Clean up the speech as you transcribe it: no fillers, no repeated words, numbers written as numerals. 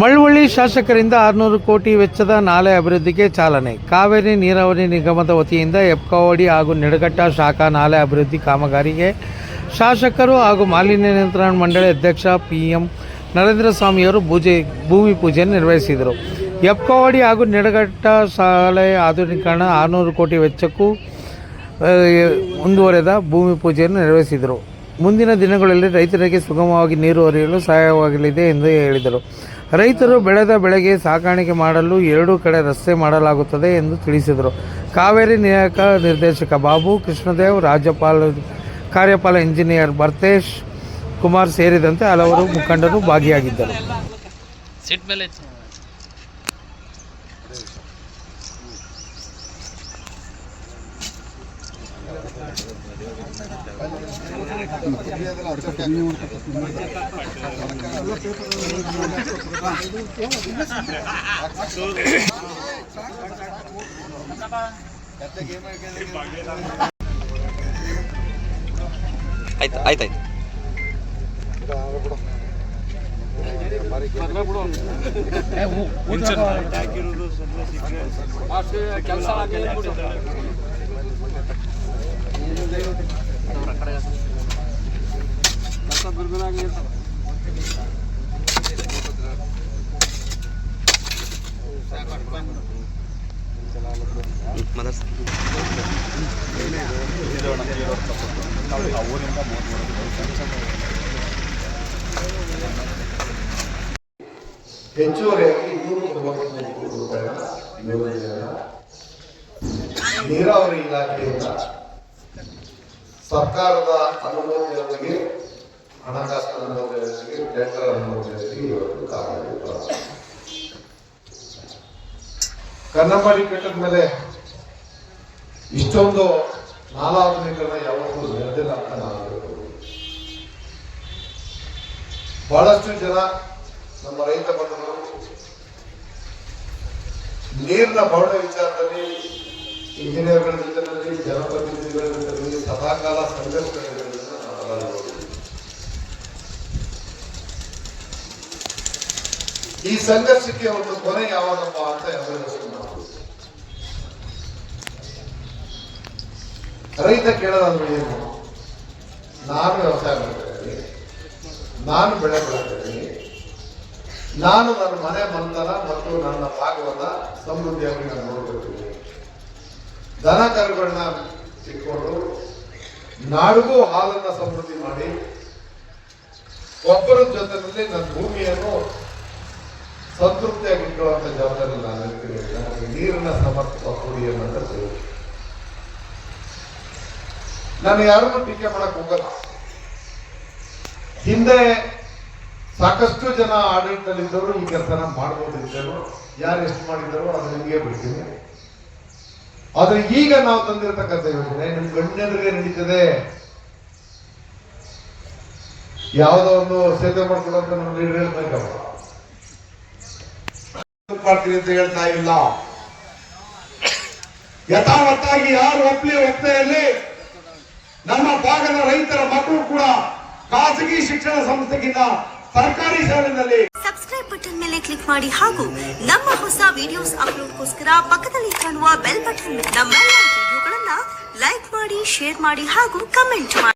ಮಳವಳ್ಳಿ ಶಾಸಕರಿಂದ 600 ಕೋಟಿ ವೆಚ್ಚದ ನಾಲೆ ಅಭಿವೃದ್ಧಿಗೆ ಚಾಲನೆ. ಕಾವೇರಿ ನೀರಾವರಿ ನಿಗಮದ ವತಿಯಿಂದ ಹೆಬ್ಕವಾಡಿ ಹಾಗೂ ನಿಡಘಟ್ಟ ಶಾಖಾ ನಾಲೆ ಅಭಿವೃದ್ಧಿ ಕಾಮಗಾರಿಗೆ ಶಾಸಕರು ಹಾಗೂ ಮಾಲಿನ್ಯ ನಿಯಂತ್ರಣ ಮಂಡಳಿ ಅಧ್ಯಕ್ಷ PM ನರೇಂದ್ರ ಸ್ವಾಮಿಯವರು ಭೂಮಿ ಪೂಜೆಯನ್ನು ನಿರ್ವಹಿಸಿದರು. ಹೆಬ್ಕವಾಡಿ ಹಾಗೂ ನಿಡಘಟ್ಟ ಶಾಲೆ ಆಧುನೀಕರಣ 600 ಕೋಟಿ ವೆಚ್ಚಕ್ಕೂ ಮುಂದುವರೆದ ಭೂಮಿ ಪೂಜೆಯನ್ನು ನಿರ್ವಹಿಸಿದರು. ಮುಂದಿನ ದಿನಗಳಲ್ಲಿ ರೈತರಿಗೆ ಸುಗಮವಾಗಿ ನೀರು ಹರಿಯಲು ಸಹಾಯವಾಗಲಿದೆ ಎಂದು ಹೇಳಿದರು. ರೈತರು ಬೆಳೆದ ಬೆಳೆಗೆ ಸಾಕಾಣಿಕೆ ಮಾಡಲು 2 ಕಡೆ ರಸ್ತೆ ಮಾಡಲಾಗುತ್ತದೆ ಎಂದು ತಿಳಿಸಿದರು. ಕಾವೇರಿ ನಿಯಾಮಕ ನಿರ್ದೇಶಕ ಬಾಬು ಕೃಷ್ಣದೇವ್, ಕಾರ್ಯಪಾಲ ಇಂಜಿನಿಯರ್ ಭರ್ತೇಶ್ ಕುಮಾರ್ ಸೇರಿದಂತೆ ಹಲವರು ಮುಖಂಡರು ಭಾಗಿಯಾಗಿದ್ದರು. ಆಯ್ತಾಯ್ತು. ಹೆಚ್ಚುವರಿಯಾಗಿ 290 ಕೋಟಿ ರೂಪಾಯಿಗಳ ಯೋಜನೆಯನ್ನು ನೀರಾವರಿ ಇಲಾಖೆಯಿಂದ ಸರ್ಕಾರದ ಅನುಮೋದನೆಯೊಂದಿಗೆ, ಹಣಕಾಸಿನ ಅನುಮೋದನೆಯೊಂದಿಗೆ, ಟೆಂಡರ್ ಅನುಮೋದನೆಯೊಂದಿಗೆ ಇವತ್ತು ಕಾರ್ಯ ಕನ್ನಂಬಾಡಿ ಕಟ್ಟದ ಮೇಲೆ ಇಷ್ಟೊಂದು ನಾಲಾಧುನೀಕರಣ ಯಾವತ್ತೂ ನಡೆದಿಲ್ಲ ಅಂತ ನಾನು ಹೇಳ್ಬೋದು. ಬಹಳಷ್ಟು ಜನ ನಮ್ಮ ರೈತ ಬಂಧುಗಳು ನೀರಿನ ಬವಣೆ ವಿಚಾರದಲ್ಲಿ ಇಂಜಿನಿಯರ್ಗಳ ಜೊತೆಯಲ್ಲಿ, ಜನಪ್ರತಿನಿಧಿಗಳ ಜೊತೆಯಲ್ಲಿ ಸದಾಕಾಲ ಸಂಘರ್ಷಗಳಿರೋದನ್ನ ನಾವು ನೋಡಿದ್ದೀವಿ. ಈ ಸಂಘರ್ಷಕ್ಕೆ ಒಂದು ಕೊನೆ ಯಾವಾಗಪ್ಪ ಅಂತ ಎಲ್ಲರೂ ರೈತ ಕೇಳೋದಂದ್ರೆ ಏನು? ನಾನು ವ್ಯವಸಾಯ ಮಾಡ್ತೇನೆ, ನಾನು ಬೆಳೆ ಬೆಳೆತೇನೆ, ನಾನು ನನ್ನ ಮನೆ ಮಂದನ ಮತ್ತು ನನ್ನ ಭಾಗವನ್ನ ಸಮೃದ್ಧಿಯಾಗಿ ನಾನು ನೋಡ್ಕೊಳ್ತೀನಿ, ದನ ಕರುಗಳನ್ನ ಇಟ್ಕೊಂಡು ನಾಡಿಗೂ ಹಾಲನ್ನ ಸಮೃದ್ಧಿ ಮಾಡಿ ಒಬ್ಬರ ಜೊತೆಯಲ್ಲಿ ನನ್ನ ಭೂಮಿಯನ್ನು ಸಂತೃಪ್ತಿಯಾಗಿ ಇಟ್ಟುವಂತ ಜವಾಬ್ದಾರಿ ನಾನು ಇರ್ತೀನಿ. ನನಗೆ ನೀರಿನ ಸಮರ್ಪಕ ಕೊಡಿ ಅನ್ನೋದು ನಾನು ಯಾರನ್ನು ಟೀಕೆ ಮಾಡಕ್ ಹೋಗಲ್ಲ. ಹಿಂದೆ ಸಾಕಷ್ಟು ಜನ ಆಡಳಿತದಲ್ಲಿದ್ದವರು ಈ ಕೆಲಸನ ಮಾಡ್ಬೋದಿದ್ದರು, ಯಾರು ಎಷ್ಟು ಮಾಡಿದ್ದಾರೋ ಅದು ನಿಮಗೆ ಬಿಡ್ತೀನಿ. ಆದ್ರೆ ಈಗ ನಾವು ತಂದಿರತಕ್ಕಂಥ ಯೋಜನೆ ನಿಮ್ ಗಣ್ಯರಿಗೆ ನಡೀತದೆ. ಯಾವುದೋ ಒಂದು ಸೇವೆ ಮಾಡ್ಕೊಡಂತ ನಮ್ಮ ಲೀಡರ್ ಹೇಳ್ಬೇಕಲ್ಲ, ಮಾಡ್ತೀನಿ ಅಂತ ಹೇಳ್ತಾ ಇಲ್ಲ. ಯಥಾವತ್ತಾಗಿ ಯಾರು ಒಪ್ಪೆಯಲ್ಲಿ ನಮ್ಮ ಭಾಗದ ರೈತರ ಮಕ್ಕಳು ಕೂಡ ಖಾಸಗಿ ಶಿಕ್ಷಣ ಸಂಸ್ಥೆಗಿಂತ ಸರ್ಕಾರಿ ಶಾಲೆಯಲ್ಲಿ ಸಬ್ಸ್ಕ್ರೈಬ್ ಬಟನ್ ಮೇಲೆ ಕ್ಲಿಕ್ ಮಾಡಿ ಹಾಗೂ ನಮ್ಮ ಹೊಸ ವಿಡಿಯೋಸ್ ಅಪ್ಲೋಡ್ಗೋಸ್ಕರ ಪಕ್ಕದಲ್ಲಿ ಕಾಣುವ ಬೆಲ್ ಬಟನ್ ನಮ್ಮೆಲ್ಲ ವಿಡಿಯೋಗಳನ್ನ ಲೈಕ್ ಮಾಡಿ, ಶೇರ್ ಮಾಡಿ ಹಾಗೂ ಕಮೆಂಟ್ ಮಾಡಿ.